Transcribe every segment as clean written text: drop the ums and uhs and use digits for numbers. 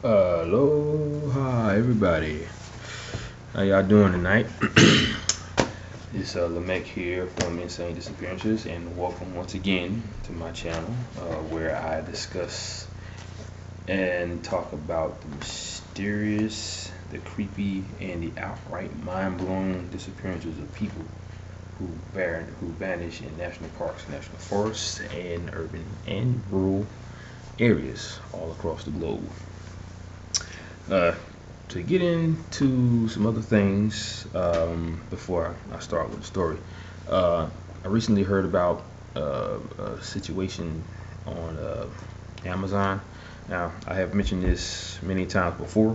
Aloha everybody. How y'all doing tonight? It's Lamech here from Insane Disappearances, and welcome once again to my channel where I discuss and talk about the mysterious, the creepy, and the outright mind-blowing disappearances of people who vanish in national parks, national forests, and urban and rural areas all across the globe. Uh, to get into some other things before I start with the story, I recently heard about a situation on Amazon. Now, I have mentioned this many times before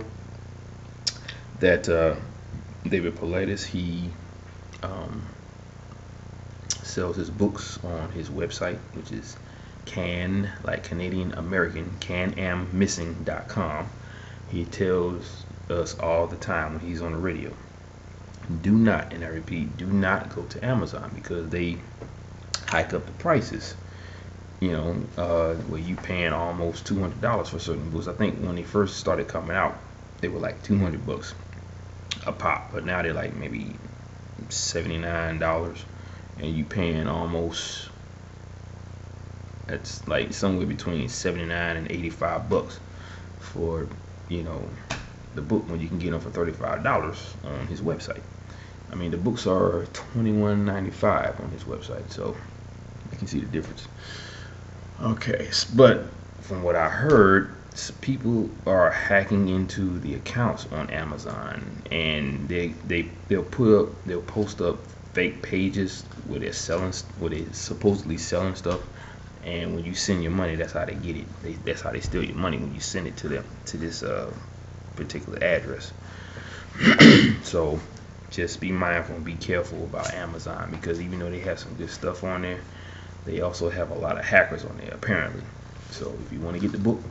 that David Paulides, he um, sells his books on his website, which is like Canadian American, canamissing.com. He tells us all the time when he's on the radio, do not, and I repeat, do not go to Amazon because they hike up the prices. Where you paying almost $200 for certain books. I think when they first started coming out, they were like $200 a pop, but now they're like maybe $79, and you paying almost, that's like somewhere between 79 and 85 bucks for the book when you can get them for $35 on his website. I mean, the books are $21.95 on his website, so you can see the difference. Okay, but from what I heard, people are hacking into the accounts on Amazon, and they'll post up fake pages where they're supposedly selling stuff. And when you send your money, that's how they get it. That's how they steal your money, when you send it to them, to this particular address. So just be mindful and be careful about Amazon, because even though they have some good stuff on there, they also have a lot of hackers on there apparently. So if you want to get the book,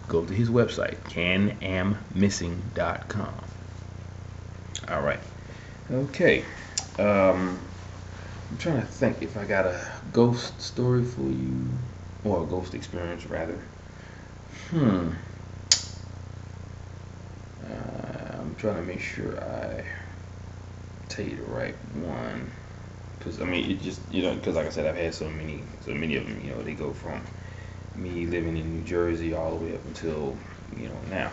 go to his website, canamissing.com. All right. Okay. I'm trying to think if I got a ghost story for you, or a ghost experience rather. I'm trying to make sure I tell you the right one, because I mean, it just, because like I said, I've had so many of them. They go from me living in New Jersey all the way up until now.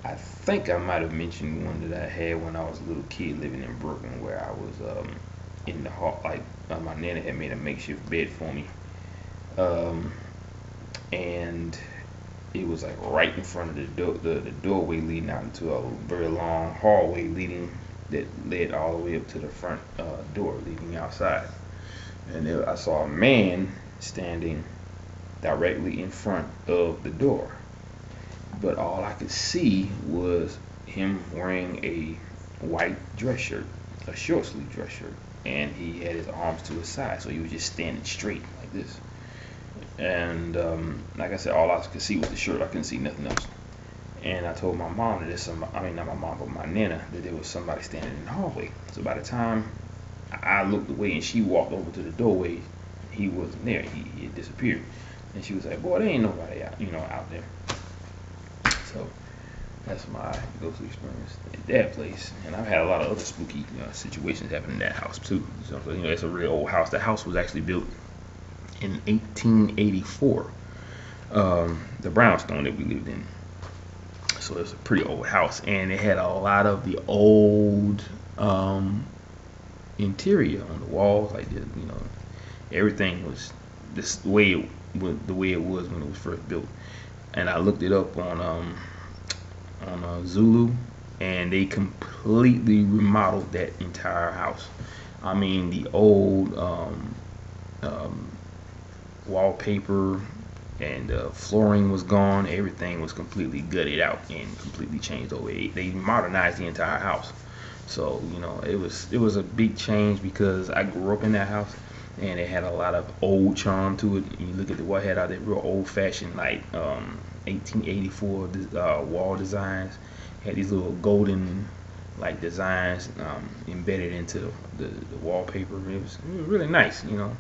I think I might have mentioned one that I had when I was a little kid living in Brooklyn, where I was in the hall, like my nana had made a makeshift bed for me, and it was like right in front of the doorway leading out into a very long hallway that led all the way up to the front door leading outside. And there, I saw a man standing directly in front of the door, but all I could see was him wearing a white dress shirt, a short sleeve dress shirt, and he had his arms to his side, so he was just standing straight like this. And like I said, all I could see was the shirt. I couldn't see nothing else. And I told my mom that there's somebody, I mean not my mom, but my nana, that there was somebody standing in the hallway. So by the time I looked away and she walked over to the doorway, he wasn't there. He had disappeared. And she was like, "Boy, there ain't nobody out there." So that's my ghost experience at that place. And I've had a lot of other spooky situations happen in that house too. So it's a real old house. The house was actually built in 1884. The brownstone that we lived in. So it was a pretty old house, and it had a lot of the old interior on the walls, like this. Everything was the way it was when it was first built. And I looked it up on Zulu, and they completely remodeled that entire house. I mean, the old wallpaper and flooring was gone. Everything was completely gutted out and completely changed over. They modernized the entire house. So it was a big change, because I grew up in that house, and it had a lot of old charm to it. And you look at the wall, it had all that real old-fashioned, like 1884 wall designs. Had these little golden like designs embedded into the wallpaper. It was really nice, and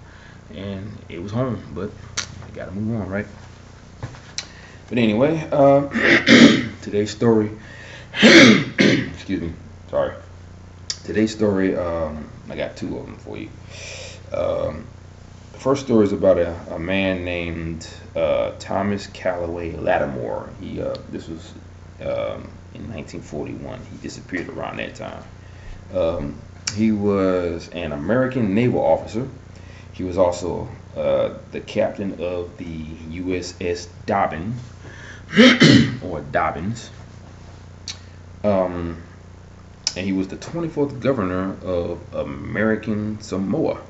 it was home, but I gotta move on, right? But anyway, today's story. Excuse me. Sorry. Today's story. I got two of them for you. The first story is about a man named Thomas Callaway Latimore. This was in 1941. He disappeared around that time. He was an American naval officer. He was also the captain of the USS Dobbin, or Dobbins. And he was the 24th governor of American Samoa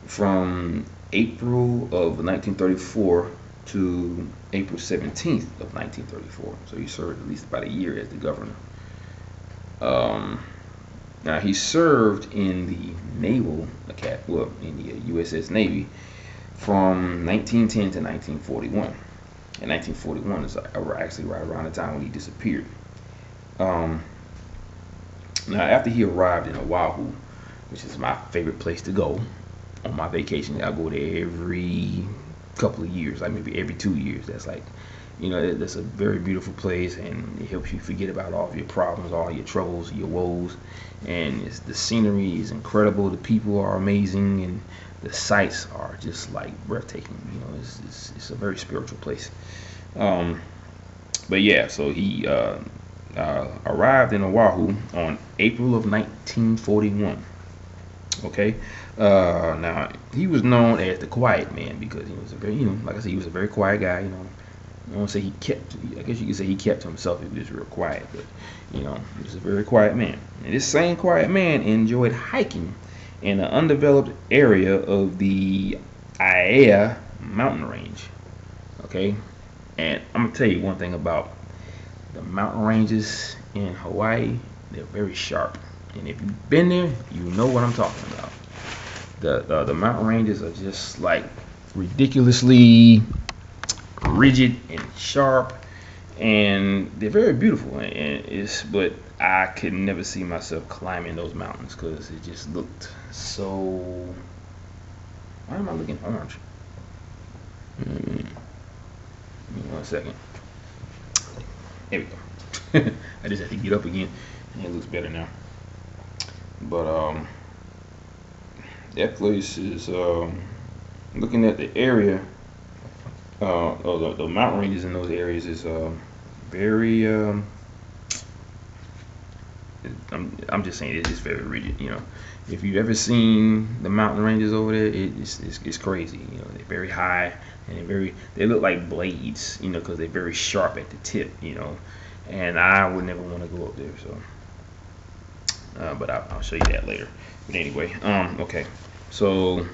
from April of 1934 to April 17th of 1934. So he served at least about a year as the governor. Now he served in the naval academy, well, in the USS Navy from 1910 to 1941. And 1941 is actually right around the time when he disappeared. Now, after he arrived in Oahu, which is my favorite place to go on my vacation, I go there every couple of years, like maybe every 2 years. That's like, that's a very beautiful place, and it helps you forget about all of your problems, all your troubles, your woes. And the scenery is incredible. The people are amazing, and the sights are just like breathtaking. It's a very spiritual place. But yeah, so he arrived in Oahu on April of 1941. Okay. Now he was known as the Quiet Man because he was a very, like I said, he was a very quiet guy. I don't say he kept. I guess you could say he kept to himself. He was real quiet, but he was a very quiet man. And this same quiet man enjoyed hiking in an undeveloped area of the Aiea mountain range. Okay. And I'm gonna tell you one thing about the mountain ranges in Hawaii. They're very sharp, and if you've been there, you know what I'm talking about. The mountain ranges are just like ridiculously rigid and sharp, and they're very beautiful. But I could never see myself climbing those mountains because it just looked so. Why am I looking orange? Give me 1 second. There we go. I just had to get up again, and it looks better now. But that place is looking at the area. The mountain ranges in those areas is very. I'm just saying it's very rigid. If you've ever seen the mountain ranges over there, it's crazy. They're very high, and they look like blades. Because they're very sharp at the tip. And I would never want to go up there. So, but I'll show you that later. But anyway, okay. So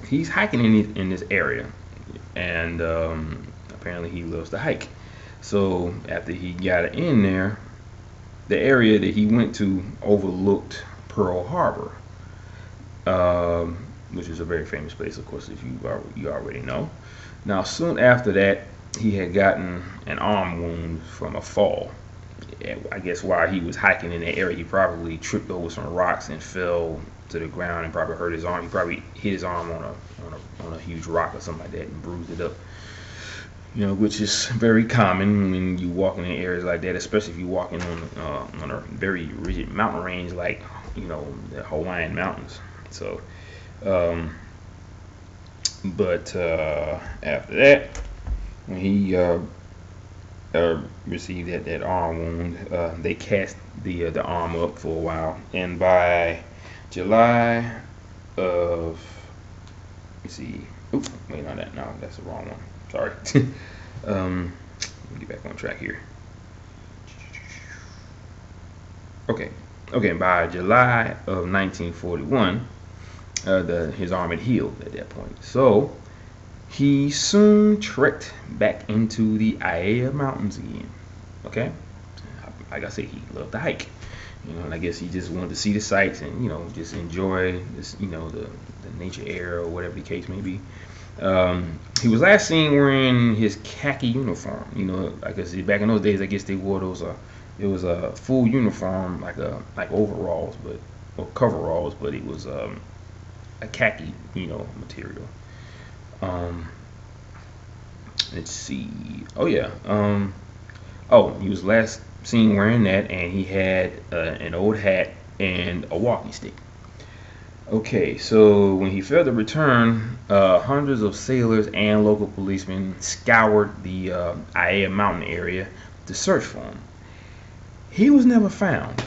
he's hiking in this area, and apparently he loves to hike. So after he got in there, the area that he went to overlooked Pearl Harbor, which is a very famous place, of course, if you already know. Now, soon after that, he had gotten an arm wound from a fall. I guess while he was hiking in that area, he probably tripped over some rocks and fell to the ground and probably hurt his arm. He probably hit his arm on a huge rock or something like that and bruised it up. Which is very common when you walk in areas like that, especially if you're walking on a very rigid mountain range like the Hawaiian mountains. So, but after that, when he received that arm wound, they cast the arm up for a while, and by July of, let's see, oops, wait on that, no, that's the wrong one. Sorry. Let me get back on track here. Okay. By July of 1941, his arm had healed at that point. So he soon trekked back into the Aiea Mountains again. Okay. Like I said, he loved to hike. And I guess he just wanted to see the sights and just enjoy this, the nature air or whatever the case may be. He was last seen wearing his khaki uniform. I guess back in those days, I guess they wore those. It was a full uniform, like overalls, or coveralls, but it was a khaki, material. let's see. Oh yeah. Oh, he was last seen wearing that, and he had an old hat and a walking stick. Okay, so when he failed to return, hundreds of sailors and local policemen scoured the Ia mountain area to search for him. He was never found.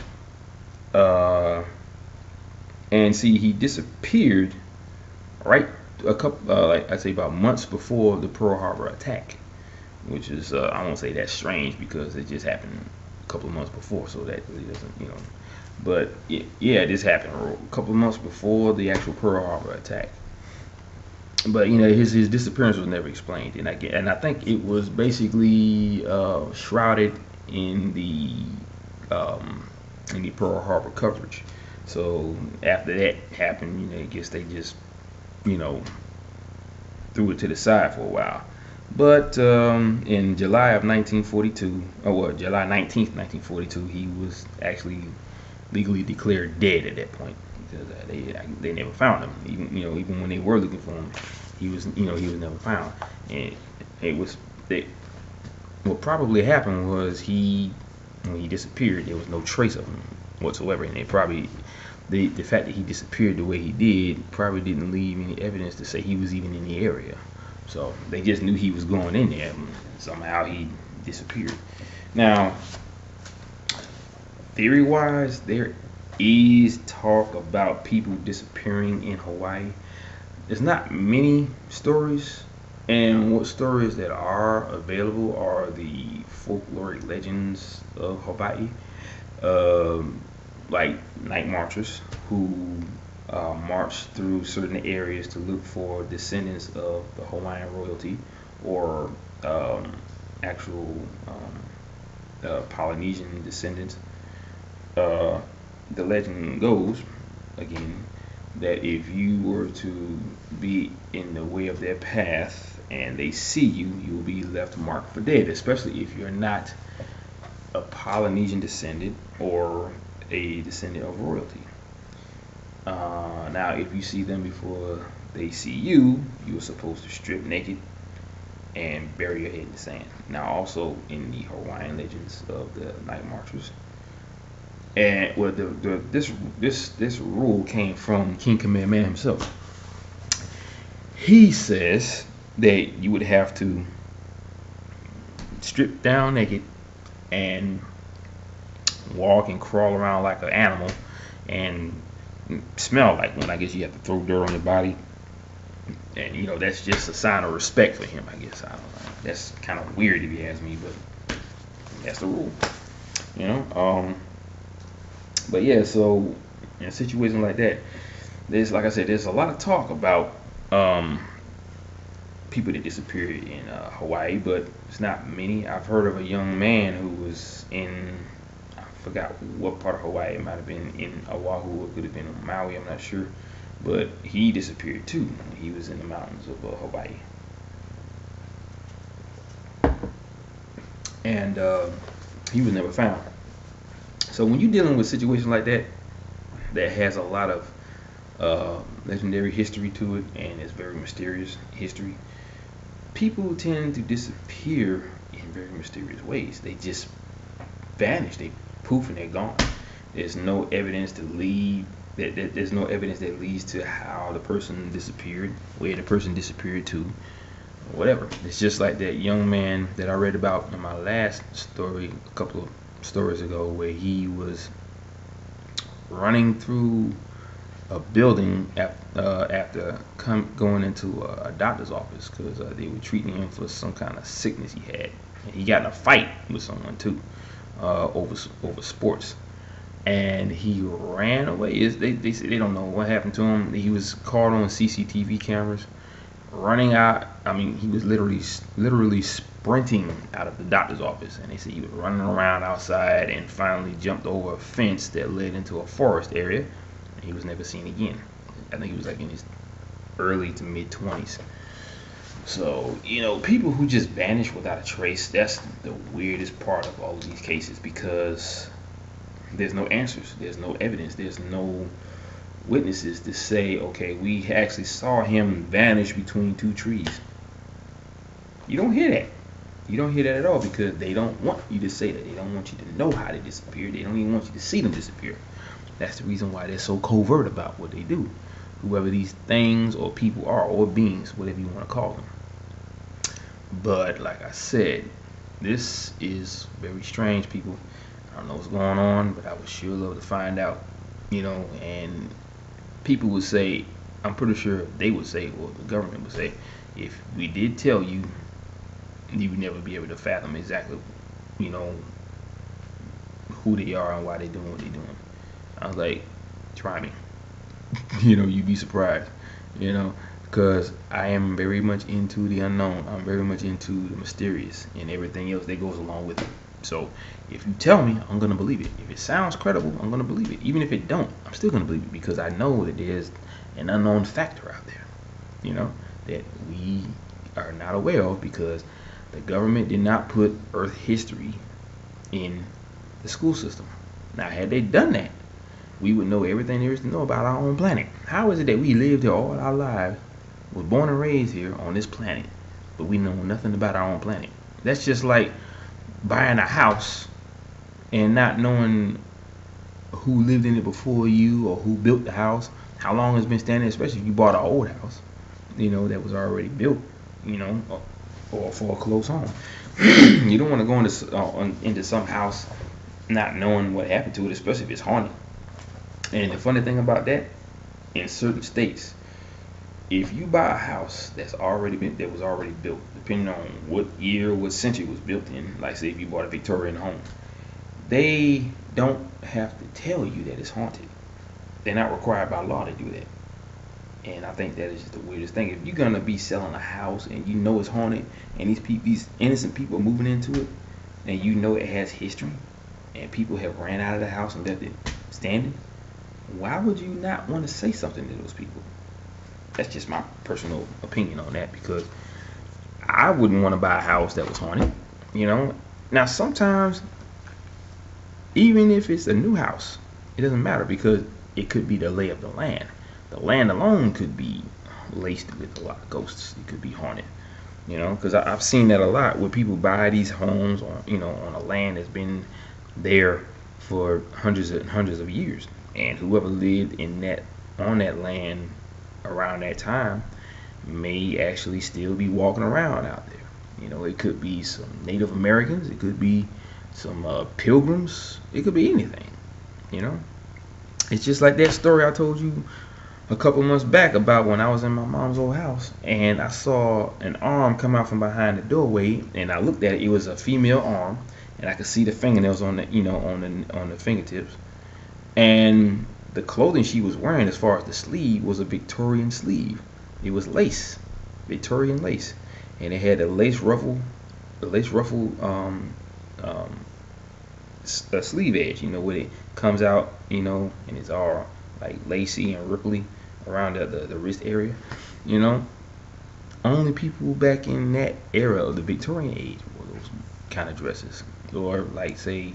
Uh, and see, he disappeared right a couple, like I say, about months before the Pearl Harbor attack, which is I won't say that's strange because it just happened a couple of months before, so that really doesn't, But yeah, this happened a couple of months before the actual Pearl Harbor attack. But his disappearance was never explained, and I think it was basically shrouded in the Pearl Harbor coverage. So after that happened, I guess they just threw it to the side for a while. But in July of 1942, July 19th, 1942, he was actually legally declared dead at that point because they never found him. Even when they were looking for him, he was never found. And what probably happened was when he disappeared, there was no trace of him whatsoever, and the fact that he disappeared the way he did probably didn't leave any evidence to say he was even in the area. So they just knew he was going in there, and somehow he disappeared. Now, theory-wise, there is talk about people disappearing in Hawaii. There's not many stories, and what stories that are available are the folkloric legends of Hawaii, like night marchers who march through certain areas to look for descendants of the Hawaiian royalty or actual Polynesian descendants. The legend goes, again, that if you were to be in the way of their path and they see you, you will be left marked for dead, especially if you're not a Polynesian descendant or a descendant of royalty. Now, if you see them before they see you, you're supposed to strip naked and bury your head in the sand. Now, also in the Hawaiian legends of the night marchers, and well, this rule came from King Kamehameha himself. He says that you would have to strip down naked and walk and crawl around like an animal and smell like one. I guess you have to throw dirt on your body, and that's just a sign of respect for him. I guess I don't know. That's kind of weird if you ask me, but that's the rule. But yeah, so in a situation like that, like I said, there's a lot of talk about people that disappeared in Hawaii, but it's not many. I've heard of a young man who was in, I forgot what part of Hawaii. It might have been in Oahu, it could have been in Maui, I'm not sure, but he disappeared too. He was in the mountains of Hawaii, and he was never found. So when you're dealing with situations like that has a lot of legendary history to it, and it's very mysterious history, people tend to disappear in very mysterious ways. They just vanish. They poof and they're gone. There's no evidence there's no evidence that leads to how the person disappeared, where the person disappeared to, whatever. It's just like that young man that I read about in my last story a couple of stories ago, where he was running through a building after going into a doctor's office because they were treating him for some kind of sickness he had. And he got in a fight with someone too over sports, and he ran away. They say they don't know what happened to him. He was caught on CCTV cameras running out. I mean, he was literally sprinting out of the doctor's office, and they say he was running around outside and finally jumped over a fence that led into a forest area, and he was never seen again. I think he was like in his early to mid 20s. So people who just vanish without a trace, that's the weirdest part of all of these cases, because there's no answers, there's no evidence, there's no witnesses to say, okay, we actually saw him vanish between two trees. You don't hear that. You don't hear that at all because they don't want you to say that. They don't want you to know how they disappear. They don't even want you to see them disappear. That's the reason why they're so covert about what they do. Whoever these things or people are, or beings, whatever you want to call them. But like I said, this is very strange, people. I don't know what's going on, but I would sure love to find out. And people would say, I'm pretty sure they would say, or the government would say, if we did tell you, you would never be able to fathom exactly, who they are and why they're doing what they're doing. I was like, try me. You'd be surprised, because I am very much into the unknown. I'm very much into the mysterious and everything else that goes along with it. So if you tell me, I'm gonna believe it. If it sounds credible, I'm gonna believe it. Even if it don't, I'm still gonna believe it because I know that there's an unknown factor out there, that we are not aware of because the government did not put Earth history in the school system. Now, had they done that, we would know everything there is to know about our own planet. How is it that we lived here all our lives, was born and raised here on this planet, but we know nothing about our own planet? That's just like buying a house and not knowing who lived in it before you or who built the house, how long it's been standing, especially if you bought an old house, that was already built, or for a close home. You don't want to go into some house not knowing what happened to it, especially if it's haunted. And the funny thing about that, in certain states, if you buy a house that was already built, depending on what year, what century it was built in, like say if you bought a Victorian home, they don't have to tell you that it's haunted. They're not required by law to do that. And I think that is just the weirdest thing. If you're gonna be selling a house and you know it's haunted, and these innocent people are moving into it, and you know it has history, and people have ran out of the house and left it standing, why would you not want to say something to those people? That's just my personal opinion on that, because I wouldn't want to buy a house that was haunted. Now sometimes, even if it's a new house, it doesn't matter because it could be the lay of the land. The land alone could be laced with a lot of ghosts. It could be haunted, because I've seen that a lot where people buy these homes on a land that's been there for hundreds and hundreds of years, and whoever lived on that land around that time may actually still be walking around out there. It could be some Native Americans, it could be some pilgrims, it could be anything. It's just like that story I told you a couple months back about when I was in my mom's old house and I saw an arm come out from behind the doorway, and I looked at it. It was a female arm, and I could see the fingernails on the fingertips, and the clothing she was wearing, as far as the sleeve, was a Victorian sleeve. It was lace, Victorian lace, and it had a lace ruffle sleeve edge, where it comes out, and it's all like lacy and ripply around the wrist area. Only people back in that era of the Victorian age wore those kind of dresses, or like say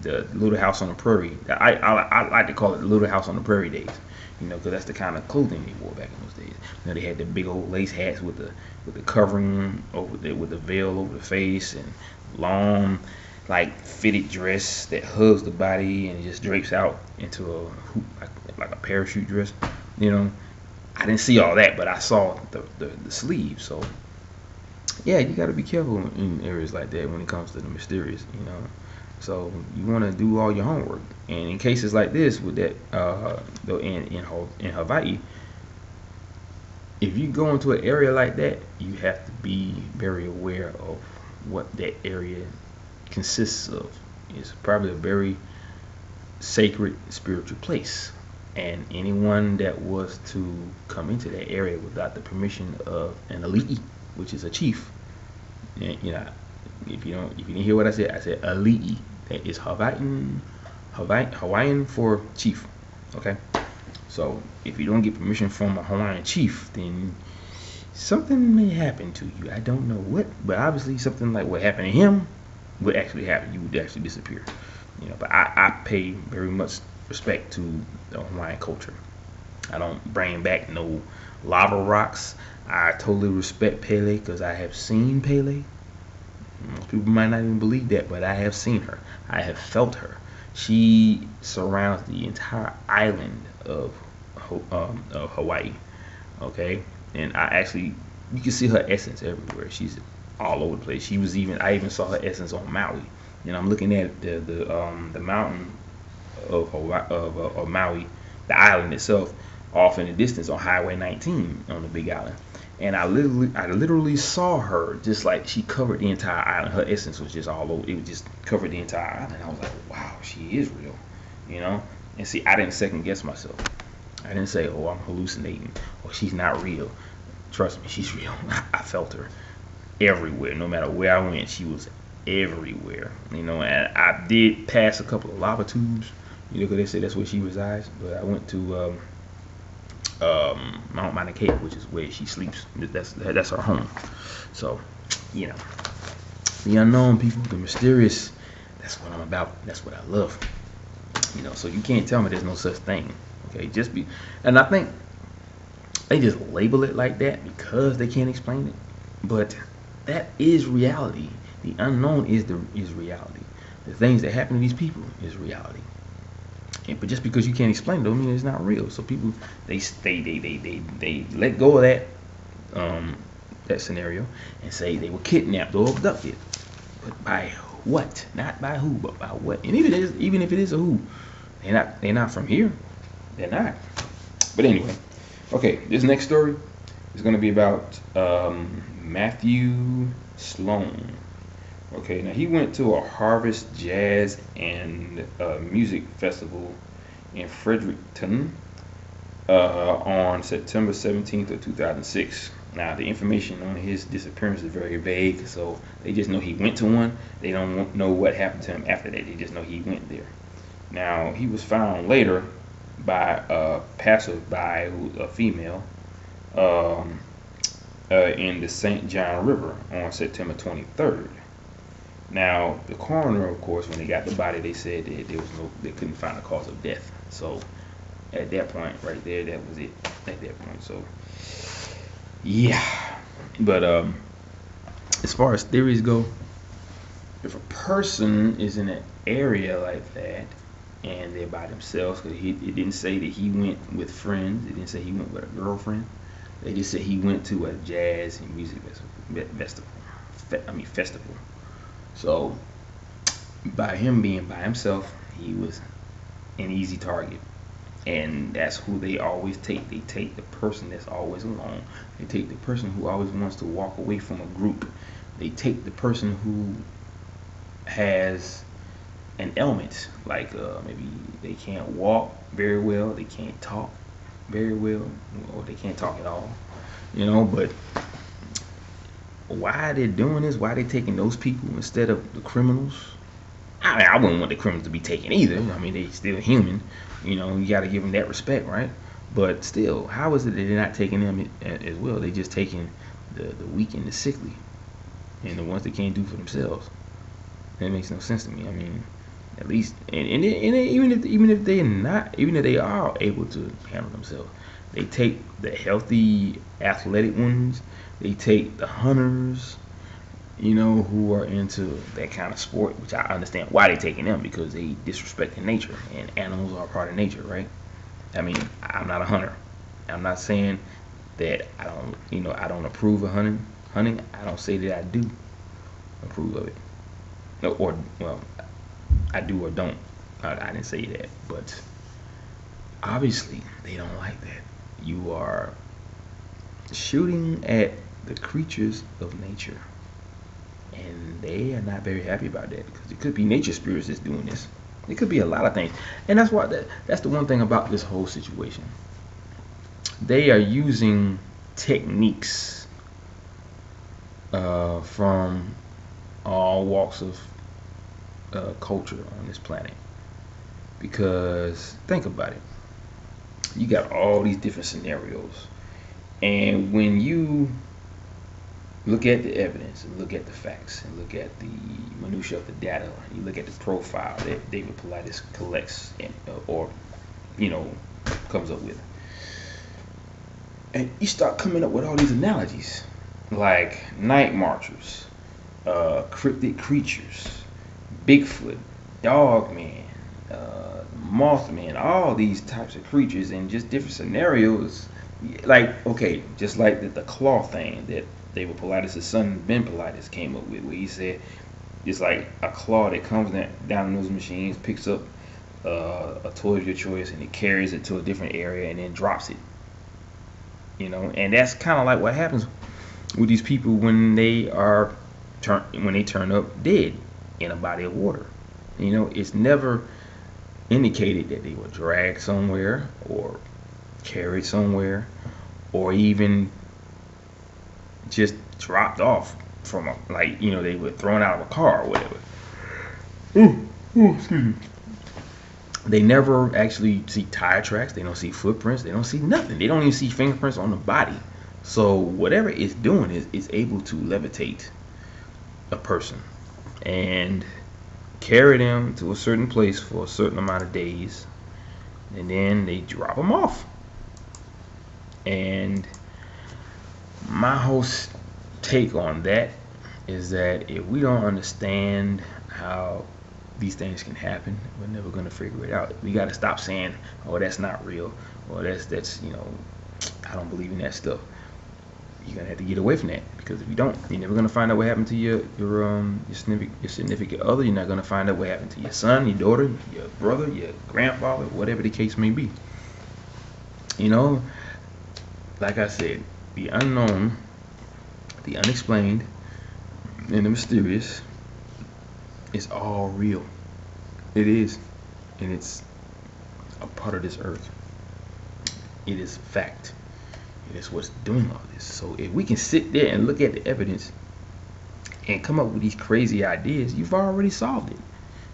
the Little House on the Prairie. I like to call it the Little House on the Prairie days, because that's the kind of clothing they wore back in those days. They had the big old lace hats with the covering over with the veil over the face, and long like fitted dress that hugs the body and just drapes out into a hoop, like a parachute dress. I didn't see all that, but I saw the sleeve. So yeah, you got to be careful in areas like that when it comes to the mysterious. So you want to do all your homework, and in cases like this with that in Hawaii, if you go into an area like that, you have to be very aware of what that area consists of. It's probably a very sacred spiritual place, and anyone that was to come into that area without the permission of an ali'i, which is a chief, and, if you didn't hear what I said ali'i. That is Hawaiian for chief. Okay, so if you don't get permission from a Hawaiian chief, then something may happen to you. I don't know what, but obviously something like what happened to him would actually happen. You would actually disappear. But I pay very much respect to the Hawaiian culture. I don't bring back no lava rocks. I totally respect Pele because I have seen Pele. Most people might not even believe that, but I have seen her. I have felt her. She surrounds the entire island of Hawaii. Okay, and you can see her essence everywhere. She's all over the place. I even saw her essence on Maui. And I'm looking at the mountain of Hawaii, of Maui, the island itself, off in the distance on Highway 19 on the Big Island. And I literally saw her, just like she covered the entire island. Her essence was just all over. It was just covered the entire island. I was like, wow, she is real, you know. And see, I didn't second guess myself. I didn't say, oh, I'm hallucinating, or she's not real. Trust me, she's real. I felt her everywhere. No matter where I went, she was everywhere, you know. And I did pass a couple of lava tubes, you know, because they say that's where she resides. But I went to Mount Mauna Kea, which is where she sleeps. That's her home. So, you know, the unknown, people, the mysterious. That's what I'm about. That's what I love. You know, so you can't tell me there's no such thing. Okay, and I think they just label it like that because they can't explain it. But that is reality. The unknown is reality. The things that happen to these people is reality. But just because you can't explain it don't mean it's not real. So people they let go of that scenario and say they were kidnapped or abducted. But by what? Not by who, but by what? And even if it is a who, they're not from here. They're not. But anyway, okay, this next story is going to be about Matthew Sloan. Okay, now he went to a Harvest Jazz and Music Festival in Fredericton on September 17th of 2006. Now, the information on his disappearance is very vague, so they just know he went to one. They don't know what happened to him after that. They just know he went there. Now, he was found later by a passerby, a female, in the St. John River on September 23rd. Now, the coroner, of course, when they got the body, they said that they couldn't find the cause of death. So, at that point, right there, that was it. At that point, so yeah. But as far as theories go, if a person is in an area like that and they're by themselves, because it didn't say that he went with friends, it didn't say he went with a girlfriend. They just said he went to a jazz and music festival. So, by him being by himself, he was an easy target. And that's who they always take. They take the person that's always alone. They take the person who always wants to walk away from a group. They take the person who has an ailment, like maybe they can't walk very well, they can't talk very well, or they can't talk at all. You know, but why they're doing this, why they're taking those people instead of the criminals. I mean, I wouldn't want the criminals to be taken either. I mean, they still human. You know, you got to give them that respect, right? But still, how is it that they're not taking them as well? They're just taking the weak and the sickly, and the ones that can't do for themselves. That makes no sense to me. I mean, at least, and even if they are able to handle themselves, they take the healthy, athletic ones. They take the hunters, you know, who are into that kind of sport, which I understand why they're taking them, because they disrespecting nature, and animals are a part of nature, right? I mean, I'm not a hunter. I'm not saying that I don't approve of hunting. I don't say that I do approve of it. No, or, well, I do or don't. I didn't say that, but obviously they don't like that. You are shooting at the creatures of nature, and they are not very happy about that, because it could be nature spirits that's doing this. It could be a lot of things, and that's the one thing about this whole situation. They are using techniques from all walks of culture on this planet, because think about it. You got all these different scenarios, and when you look at the evidence and look at the facts and look at the minutia of the data, you look at the profile that David Paulides collects or comes up with, And you start coming up with all these analogies, like night marchers, cryptid creatures, Bigfoot, Dogman, Mothman, all these types of creatures, and just different scenarios. Like, okay, just like the claw thing that David Paulides' son Ben Paulides came up with, where he said it's like a claw that comes down in those machines, picks up a toy of your choice, and it carries it to a different area and then drops it. You know, and that's kind of like what happens with these people when they turn up dead in a body of water. You know, it's never indicated that they were dragged somewhere or carried somewhere or even just dropped off from they were thrown out of a car or whatever. Excuse me. They never actually see tire tracks. They don't see footprints. They don't see nothing. They don't even see fingerprints on the body. So whatever it's doing is able to levitate a person and carry them to a certain place for a certain amount of days, and then they drop them off. And my whole take on that is that if we don't understand how these things can happen, we're never going to figure it out. We got to stop saying, oh, that's not real, or that's I don't believe in that stuff. You're gonna have to get away from that, because if you don't, you're never gonna find out what happened to your significant other. You're not gonna find out what happened to your son, your daughter, your brother, your grandfather, whatever the case may be. You know, like I said, the unknown, the unexplained, and the mysterious is all real. It is, and it's a part of this earth. It is fact. It is what's doing all this. So if we can sit there and look at the evidence and come up with these crazy ideas, you've already solved it.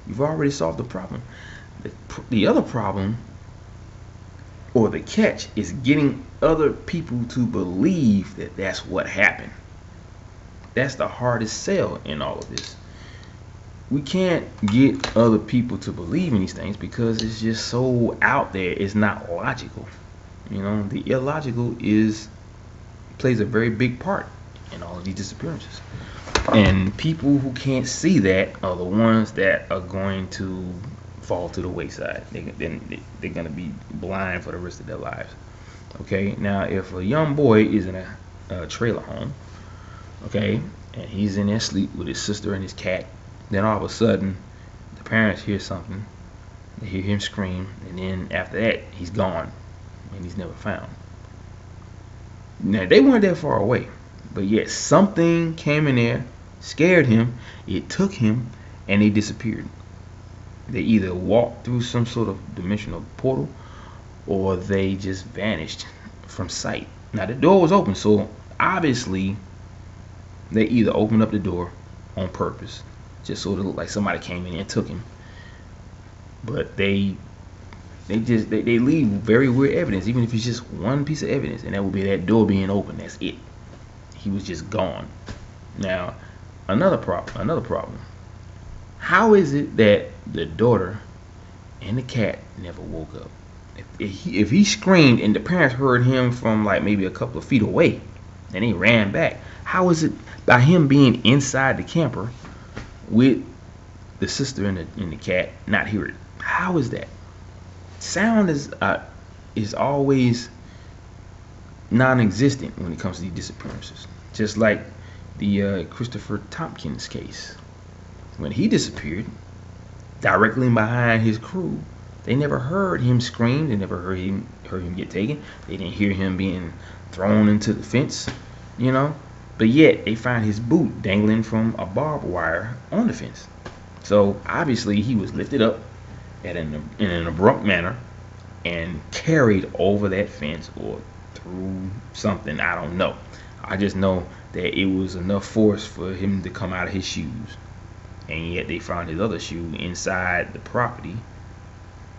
You've already solved the problem. The other problem, or the catch, is getting other people to believe that that's what happened. That's the hardest sell in all of this. We can't get other people to believe in these things because it's just so out there. It's not logical. You know, the illogical plays a very big part in all of these disappearances. And people who can't see that are the ones that are going to fall to the wayside. They're going to be blind for the rest of their lives. Okay, now if a young boy is in a trailer home, okay, and he's in there asleep with his sister and his cat, then all of a sudden the parents hear something, they hear him scream, and then after that he's gone and he's never found. Now they weren't that far away, but yet something came in there, scared him, it took him, and they disappeared. They either walked through some sort of dimensional portal, or they just vanished from sight. Now the door was open, so obviously they either opened up the door on purpose, just so it looked like somebody came in and took him. But they leave very weird evidence, even if it's just one piece of evidence, and that would be that door being open. That's it. He was just gone. Now, another problem. How is it that the daughter and the cat never woke up? If he screamed and the parents heard him from like maybe a couple of feet away, and he ran back, how is it by him being inside the camper with the sister and the cat not hear it? How is that? Sound is always non-existent when it comes to these disappearances. Just like the Christopher Tompkins case. When he disappeared, directly behind his crew, they never heard him scream. They never heard him get taken. They didn't hear him being thrown into the fence, you know. But yet they find his boot dangling from a barbed wire on the fence. So obviously he was lifted up in an abrupt manner and carried over that fence or through something. I don't know. I just know that it was enough force for him to come out of his shoes. And yet they found his other shoe inside the property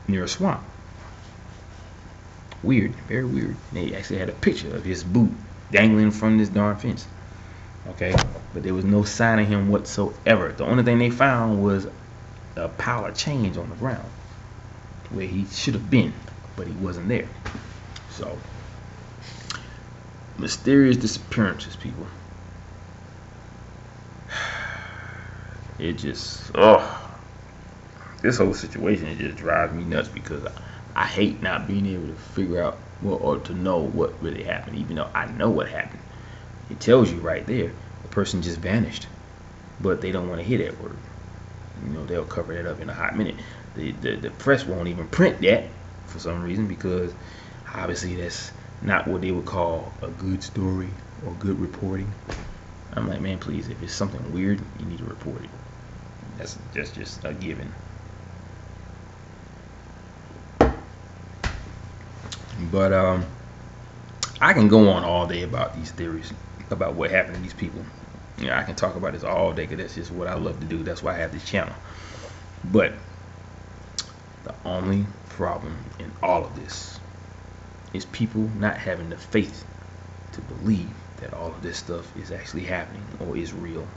near a swamp. Weird, very weird. They actually had a picture of his boot dangling from this darn fence. Okay, but there was no sign of him whatsoever. The only thing they found was a pile of change on the ground where he should have been, but he wasn't there. So Mysterious disappearances, people. It just, this whole situation, it just drives me nuts because I hate not being able to figure out or to know what really happened, even though I know what happened. It tells you right there, the person just vanished, but they don't want to hear that word. You know, they'll cover that up in a hot minute. The press won't even print that for some reason, because obviously that's not what they would call a good story or good reporting. I'm like, man, please, if it's something weird, you need to report it. That's just a given. But I can go on all day about these theories about what happened to these people. You know, I can talk about this all day because that's just what I love to do. That's why I have this channel. But the only problem in all of this is people not having the faith to believe that all of this stuff is actually happening or is real.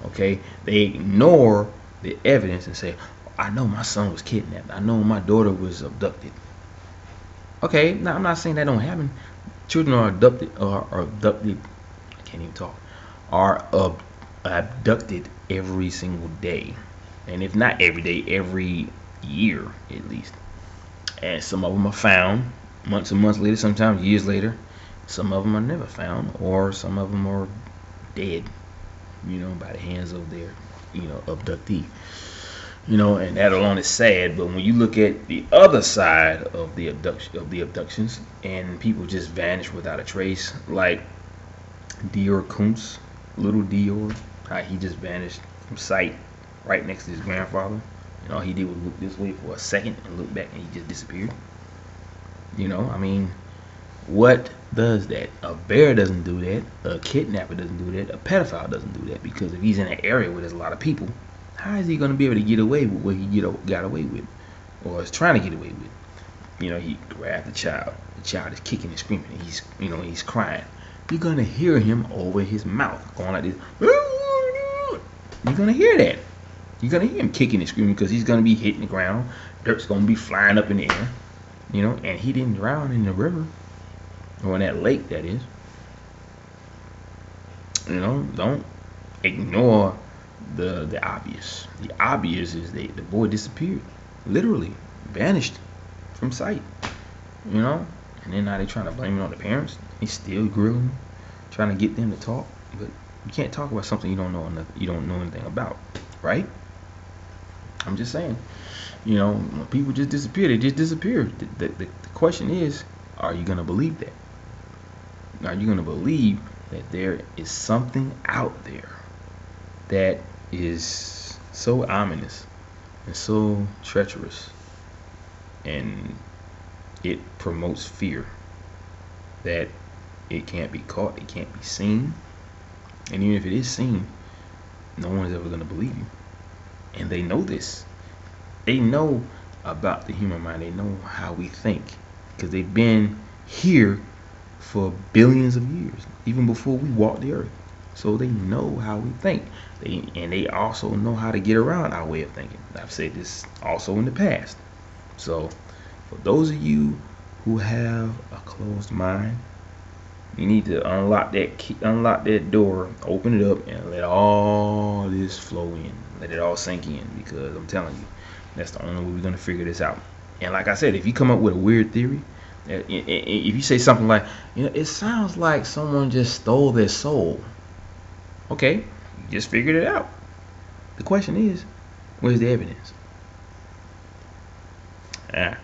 Okay? They ignore the evidence and say, I know my son was kidnapped. I know my daughter was abducted. Okay, now I'm not saying that don't happen. Children are abducted, I can't even talk, are abducted every single day. And if not every day, every year at least. And some of them are found months and months later, sometimes years later. Some of them are never found, or some of them are dead, you know, by the hands of their, you know, abductee. You know, and that alone is sad. But when you look at the other side of the abductions, and people just vanish without a trace, like Dior Kuntz, little Dior, how he just vanished from sight right next to his grandfather, and all he did was look this way for a second and look back, and he just disappeared. You know, I mean, what does that? A bear doesn't do that. A kidnapper doesn't do that. A pedophile doesn't do that, because if he's in an area where there's a lot of people, how is he going to be able to get away with what he got away with, or is trying to get away with? You know, he grabbed the child. The child is kicking and screaming. And he's crying. You're going to hear him over his mouth going like this. You're going to hear that. You're going to hear him kicking and screaming, because he's going to be hitting the ground. Dirt's going to be flying up in the air. You know, and he didn't drown in the river, or in that lake, that is. You know, don't ignore the obvious. The obvious is the boy disappeared, literally vanished from sight. You know, and then now they're trying to blame it on the parents. He's still grilling, trying to get them to talk. But you can't talk about something you don't know anything about, right? I'm just saying. You know, when people just disappear, they just disappear. The question is, are you gonna believe that? Are you gonna believe that there is something out there that is so ominous and so treacherous, and it promotes fear, that it can't be caught, it can't be seen, and even if it is seen, no one is ever going to believe you? And they know this. They know about the human mind. They know how we think, because they've been here for billions of years, even before we walked the earth. So they know how we think. They also know how to get around our way of thinking. I've said this also in the past. So for those of you who have a closed mind, you need to unlock that door, open it up, and let all this flow in. Let it all sink in, because I'm telling you, that's the only way we're going to figure this out. And like I said, if you come up with a weird theory, if you say something like, you know, it sounds like someone just stole their soul. Okay, you just figured it out. The question is, where's the evidence?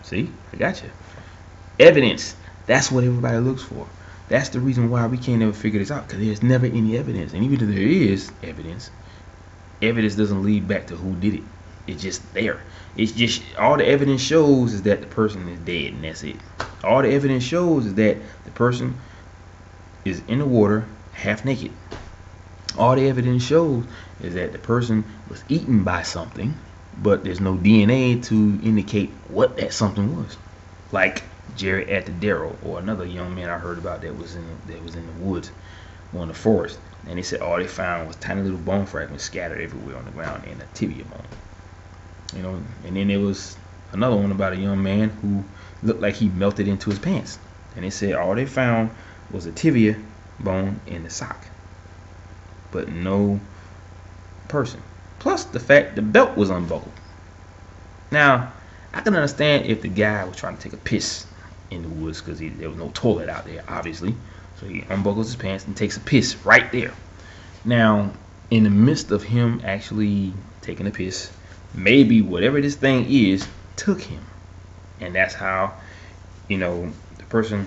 See, I got you. Evidence. That's what everybody looks for. That's the reason why we can't ever figure this out, because there's never any evidence. And even if there is evidence doesn't lead back to who did it. It's just there. It's just, all the evidence shows is that the person is dead, and that's it. All the evidence shows is that the person is in the water, half naked. All the evidence shows is that the person was eaten by something, but there's no DNA to indicate what that something was. Like Jerry Atadero, or another young man I heard about that was in the woods or in the forest, and they said all they found was tiny little bone fragments scattered everywhere on the ground and a tibia bone. You know, and then there was another one about a young man who looked like he melted into his pants, and they said all they found was a tibia bone in the sock, but no person. Plus the fact the belt was unbuckled. Now, I can understand if the guy was trying to take a piss in the woods because there was no toilet out there, obviously. So he unbuckles his pants and takes a piss right there. Now, in the midst of him actually taking a piss, maybe whatever this thing is took him. And that's how, the person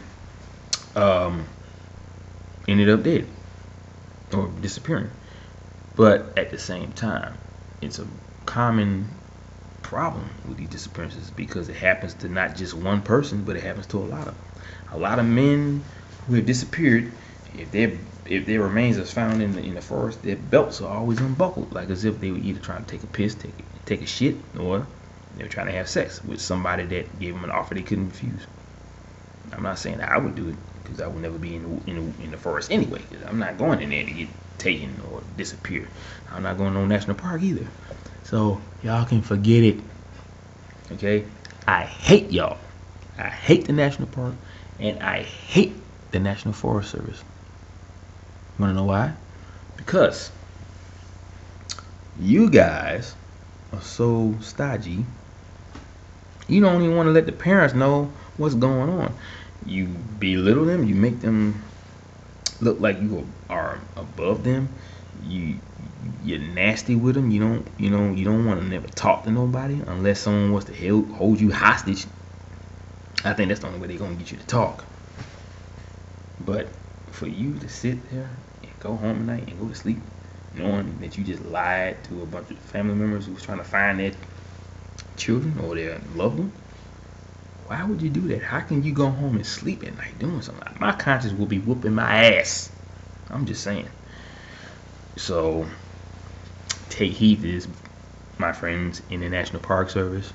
ended up dead or disappearing. But at the same time, it's a common problem with these disappearances because it happens to not just one person, but it happens to a lot of them. A lot of men who have disappeared, if their remains are found in the forest, their belts are always unbuckled, like as if they were either trying to take a piss, take a shit, or they were trying to have sex with somebody that gave them an offer they couldn't refuse. I'm not saying that I would do it because I would never be in the forest anyway. Because I'm not going in there to get taken or disappear. I'm not going to no national park either. So y'all can forget it. Okay? I hate y'all. I hate the national park, and I hate the National Forest Service. You wanna know why? Because you guys are so stodgy. You don't even want to let the parents know what's going on. You belittle them. You make them look like you are above them. You're nasty with them. You don't want to never talk to nobody unless someone wants to hold you hostage. I think that's the only way they're gonna get you to talk. But for you to sit there and go home at night and go to sleep knowing that you just lied to a bunch of family members who was trying to find their children or their loved one, why would you do that? How can you go home and sleep at night doing something? My conscience will be whooping my ass. I'm just saying. So take heed to this, my friends in the National Park Service.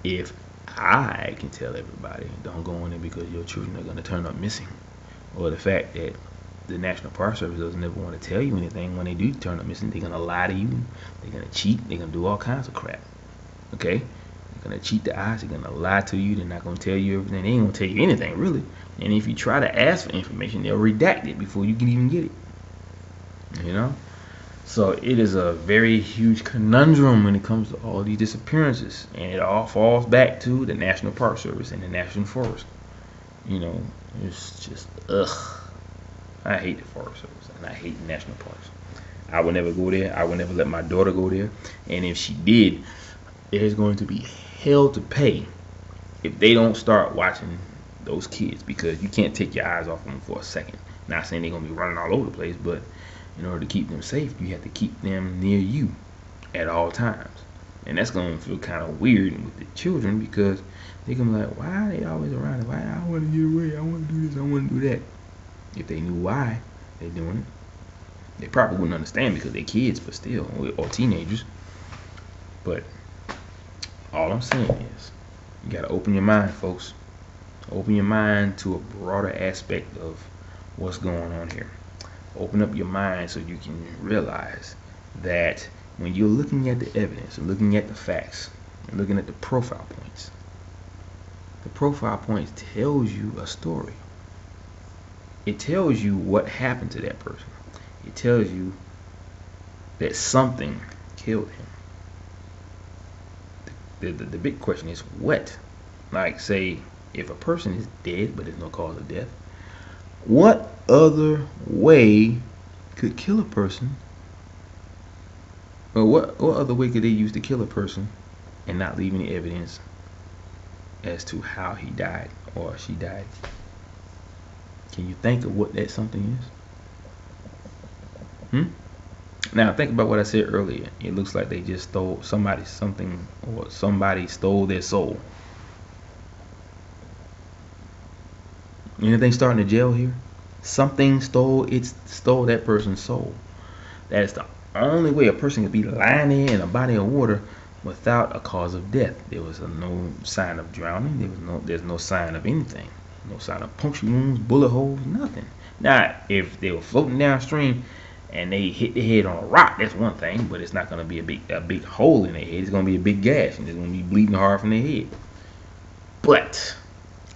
If I can tell everybody, don't go in there because your children are going to turn up missing, or the fact that the National Park Service doesn't ever want to tell you anything when they do turn up missing, they're going to lie to you, they're going to cheat, they're going to do all kinds of crap. Okay? They're going to cheat the eyes, they're going to lie to you, they're not going to tell you everything, they ain't going to tell you anything really. And if you try to ask for information, they'll redact it before you can even get it. So it is a very huge conundrum when it comes to all these disappearances, and it all falls back to the National Park Service and the National Forest. It's just I hate the Forest Service and I hate the national parks. I would never go there. I would never let my daughter go there. And if she did, there's going to be hell to pay if they don't start watching those kids, because you can't take your eyes off them for a second. Not saying they're going to be running all over the place, but in order to keep them safe, you have to keep them near you at all times. And that's going to feel kind of weird with the children because they're going to be like, why are they always around? Why I want to get away? I want to do this. I want to do that. If they knew why they're doing it, they probably wouldn't understand because they're kids, but still, or teenagers. But all I'm saying is, you got to open your mind, folks. Open your mind to a broader aspect of what's going on here. Open up your mind so you can realize that when you're looking at the evidence and looking at the facts and looking at the profile points tells you a story. It tells you what happened to that person. It tells you that something killed him. The big question is what? Like, say, if a person is dead but there's no cause of death, what other way could kill a person? Or what other way could they use to kill a person and not leave any evidence as to how he died or she died? Can you think of what that something is? Now think about what I said earlier. It looks like they just stole somebody something, or somebody stole their soul. Anything starting a jail here? Something stole that person's soul. That is the only way a person could be lying there in a body of water without a cause of death. There was no sign of drowning. There's no sign of anything. No sign of puncture wounds, bullet holes, nothing. Now, if they were floating downstream and they hit their head on a rock, that's one thing, but it's not going to be a big hole in their head. It's going to be a big gash, and they're going to be bleeding hard from their head. But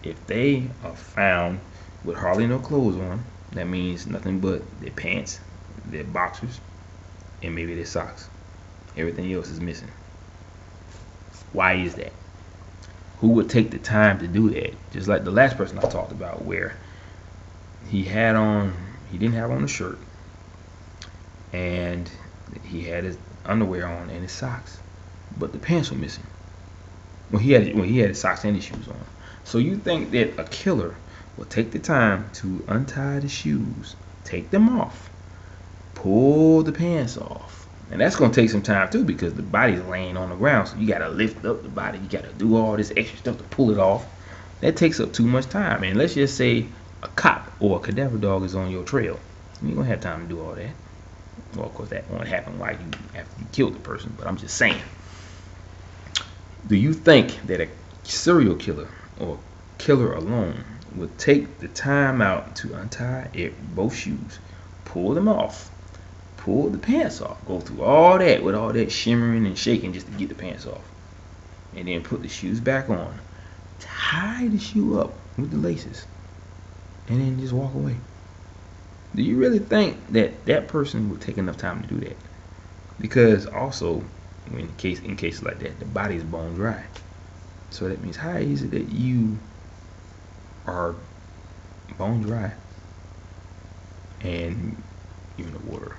if they are found with hardly no clothes on, That means nothing but their pants, their boxers, and maybe their socks. Everything else is missing. Why is that? Who would take the time to do that? Just like the last person I talked about, where he didn't have on a shirt, and he had his underwear on and his socks, but the pants were missing. He had his socks and his shoes on. So you think that a killer will take the time to untie the shoes, take them off, pull the pants off? And that's going to take some time too, because the body's laying on the ground, so you got to lift up the body, you got to do all this extra stuff to pull it off. That takes up too much time. And let's just say a cop or a cadaver dog is on your trail, you ain't gonna have time to do all that. Well, of course that won't happen after you kill the person, but I'm just saying. Do you think that a serial killer or killer alone would take the time out to untie both shoes, pull them off, pull the pants off, go through all that with all that shimmering and shaking just to get the pants off, and then put the shoes back on, tie the shoe up with the laces, and then just walk away? Do you really think that that person would take enough time to do that? Because also, in cases like that, the body is bone dry. So that means, how is it that you are bone dry and even the water?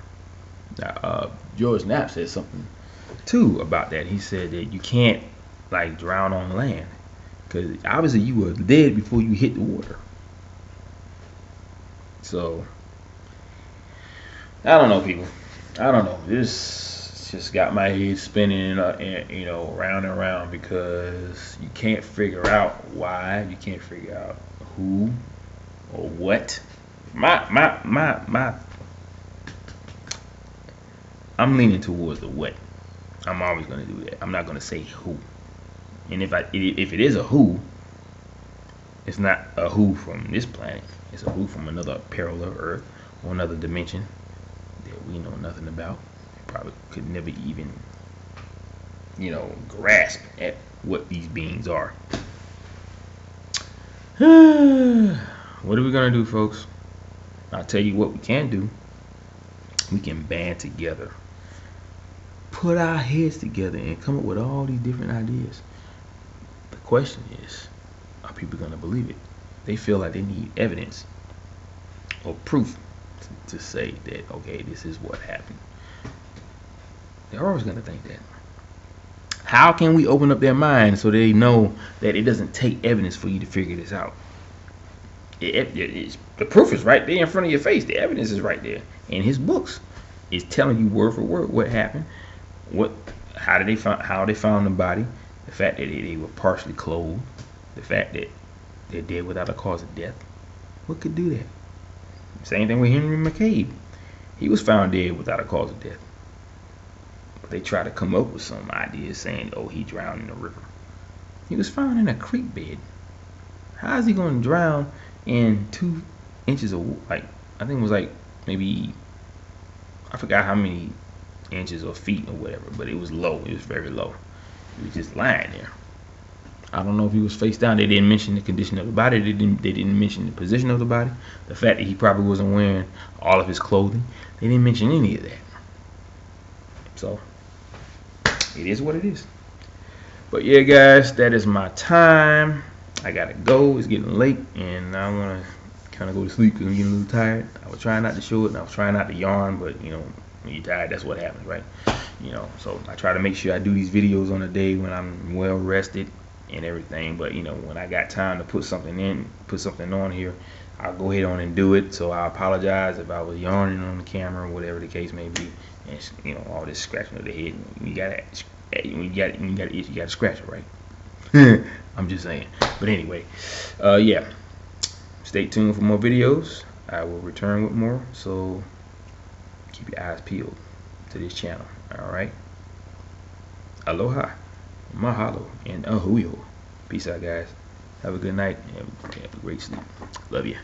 Now, George Knapp said something too about that. He said that you can't like drown on land, because obviously you were dead before you hit the water. So I don't know, people. I don't know. This just got my head spinning, you know, round and round, because you can't figure out why. You can't figure out who or what. I'm leaning towards the what. I'm always going to do that. I'm not going to say who. And if it is a who, it's not a who from this planet. It's a who from another parallel Earth or another dimension that we know nothing about. Probably could never even, you know, grasp at what these beings are. What are we gonna do, folks? I'll tell you what we can do. We can band together, put our heads together, and come up with all these different ideas. The question is, are people gonna believe it? They feel like they need evidence or proof to say that, okay, this is what happened. They're always going to think that. How can we open up their mind so they know that it doesn't take evidence for you to figure this out? The proof is right there in front of your face. The evidence is right there in his books. It's telling you word for word what happened, how they found the body, the fact that they were partially clothed, the fact that they're dead without a cause of death. What could do that? Same thing with Henry McCabe. He was found dead without a cause of death. But they try to come up with some ideas saying, oh, he drowned in the river. He was found in a creek bed. How is he going to drown in 2 inches of, like, I think it was like maybe, I forgot how many inches or feet or whatever, but it was low. It was very low. He was just lying there. I don't know if he was face down. They didn't mention the condition of the body. They didn't mention the position of the body. The fact that he probably wasn't wearing all of his clothing. They didn't mention any of that. So it is what it is. But yeah, guys, that is my time. I gotta go. It's getting late, and I want to kind of go to sleep because I'm getting a little tired. I was trying not to show it, and I was trying not to yarn, but you know, when you're tired, that's what happens, right? You know, so I try to make sure I do these videos on a day when I'm well rested and everything. But you know, when I got time to put something on here, I'll go ahead on and do it. So I apologize if I was yarning on the camera or whatever the case may be, and you know, all this scratching of the head. You gotta itch, you gotta scratch it, right? I'm just saying. But anyway, yeah, stay tuned for more videos. I will return with more, so keep your eyes peeled to this channel. All right, aloha, mahalo, and ahuyo. Peace out, guys. Have a good night and have a great sleep. Love you.